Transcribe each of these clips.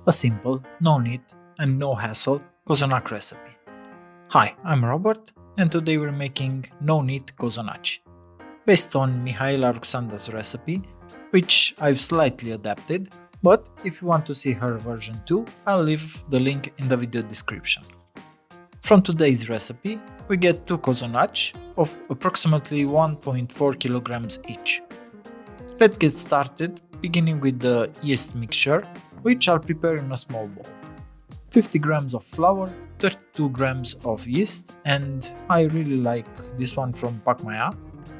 A simple, no need, and no hassle cozonac recipe. Hi, I'm Robert, and today we're making no need cozonac, based on Mihaela Ruxanda's recipe, which I've slightly adapted, but if you want to see her version too, I'll leave the link in the video description. From today's recipe, we get 2 cozonac of approximately 1.4 kilograms each. Let's get started, beginning with the yeast mixture, which I'll prepare in a small bowl. 50 grams of flour, 32 grams of yeast, and I really like this one from Pakmaya,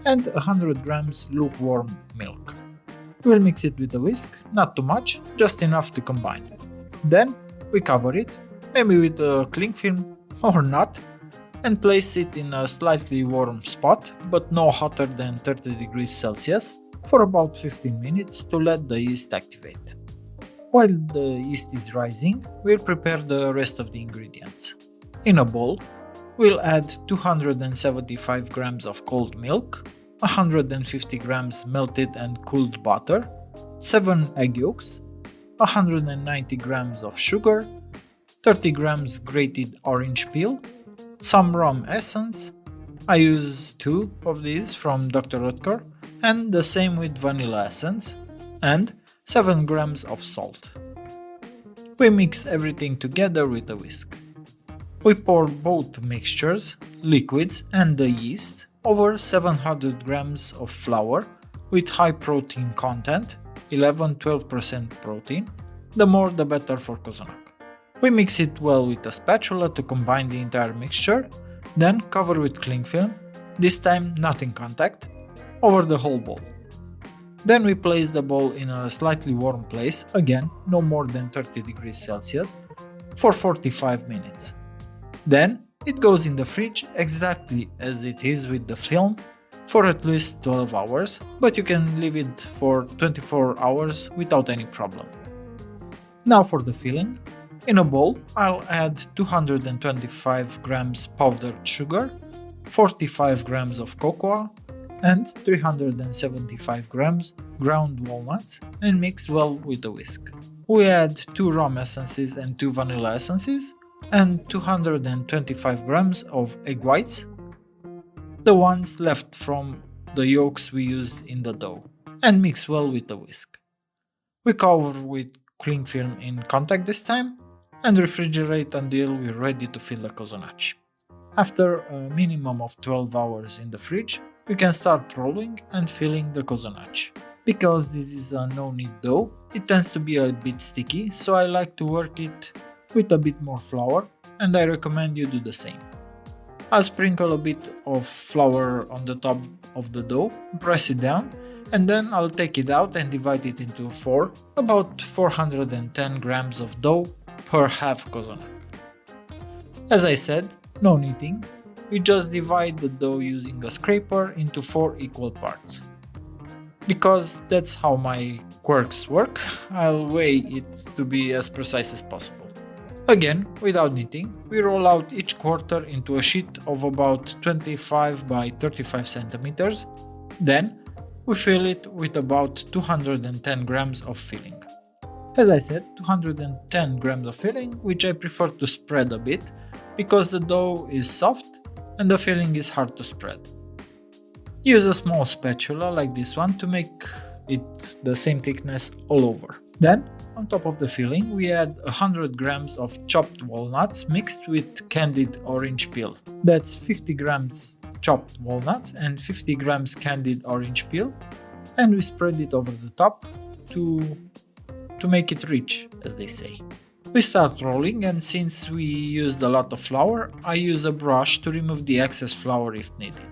and 100 grams lukewarm milk. We'll mix it with a whisk, not too much, just enough to combine. Then we cover it, maybe with a cling film or not, and place it in a slightly warm spot, but no hotter than 30 degrees Celsius, for about 15 minutes to let the yeast activate. While the yeast is rising, we'll prepare the rest of the ingredients. In a bowl, we'll add 275 grams of cold milk, 150 grams melted and cooled butter, 7 egg yolks, 190 grams of sugar, 30 grams grated orange peel, some rum essence. I use 2 of these from Dr. Oetker, and the same with vanilla essence, and 7 grams of salt. We mix everything together with a whisk. We pour both mixtures, liquids and the yeast, over 700 grams of flour with high protein content, 11-12% protein, the more the better for cozonac. We mix it well with a spatula to combine the entire mixture, then cover with cling film, this time not in contact, over the whole bowl. Then we place the bowl in a slightly warm place, again no more than 30 degrees Celsius, for 45 minutes. Then it goes in the fridge exactly as it is with the film for at least 12 hours, but you can leave it for 24 hours without any problem. Now for the filling. In a bowl, I'll add 225 grams powdered sugar, 45 grams of cocoa, and 375 grams ground walnuts, and mix well with a whisk. We add 2 rum essences and 2 vanilla essences, and 225 grams of egg whites, the ones left from the yolks we used in the dough, and mix well with a whisk. We cover with cling film in contact this time, and refrigerate until we're ready to fill the cozonac. After a minimum of 12 hours in the fridge, we can start rolling and filling the cozonac. Because this is a no-knead dough, it tends to be a bit sticky, so I like to work it with a bit more flour, and I recommend you do the same. I'll sprinkle a bit of flour on the top of the dough, press it down, and then I'll take it out and divide it into 4, about 410 grams of dough per half cozonac. As I said, no kneading, we just divide the dough using a scraper into 4 equal parts. Because that's how my quirks work, I'll weigh it to be as precise as possible. Again, without kneading, we roll out each quarter into a sheet of about 25 by 35 centimeters, then we fill it with about 210 grams of filling. As I said, 210 grams of filling, which I prefer to spread a bit, because the dough is soft and the filling is hard to spread. Use a small spatula like this one to make it the same thickness all over. Then, on top of the filling, we add 100 grams of chopped walnuts mixed with candied orange peel. That's 50 grams chopped walnuts and 50 grams candied orange peel, and we spread it over the top to make it rich, as they say. We start rolling, and since we used a lot of flour, I use a brush to remove the excess flour if needed.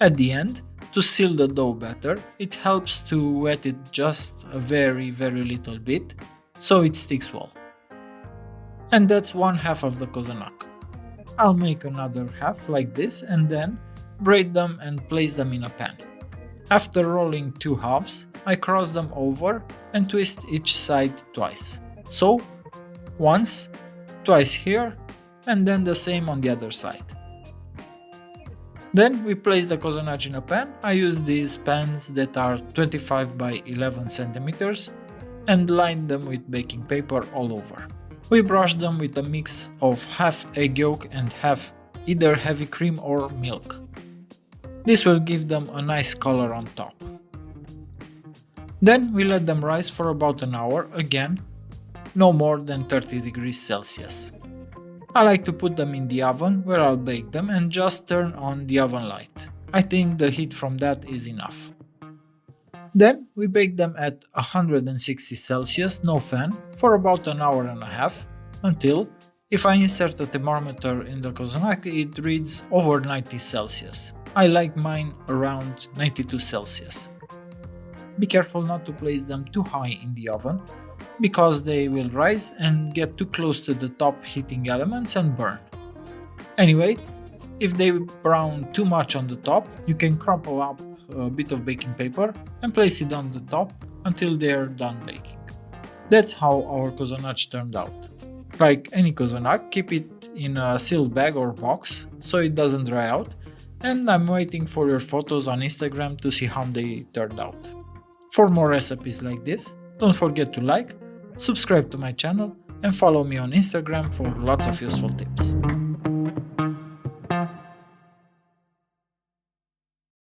At the end, to seal the dough better, it helps to wet it just a very little bit, so it sticks well. And that's one half of the cozonac. I'll make another half like this and then braid them and place them in a pan. After rolling 2 halves, I cross them over and twist each side twice. So, once, twice here, and then the same on the other side. Then we place the cozonac in a pan. I use these pans that are 25 by 11 centimeters, and line them with baking paper all over. We brush them with a mix of half egg yolk and half either heavy cream or milk. This will give them a nice color on top. Then we let them rise for about an hour, again, no more than 30 degrees Celsius. I like to put them in the oven where I'll bake them and just turn on the oven light. I think the heat from that is enough. Then we bake them at 160 Celsius, no fan, for about an hour and a half, until, if I insert a thermometer in the cozonac, it reads over 90 Celsius. I like mine around 92 Celsius. Be careful not to place them too high in the oven, because they will rise and get too close to the top heating elements and burn. Anyway, if they brown too much on the top, you can crumple up a bit of baking paper and place it on the top until they are done baking. That's how our cozonac turned out. Like any cozonac, keep it in a sealed bag or box so it doesn't dry out, and I'm waiting for your photos on Instagram to see how they turned out. For more recipes like this, don't forget to like, subscribe to my channel, and follow me on Instagram for lots of useful tips.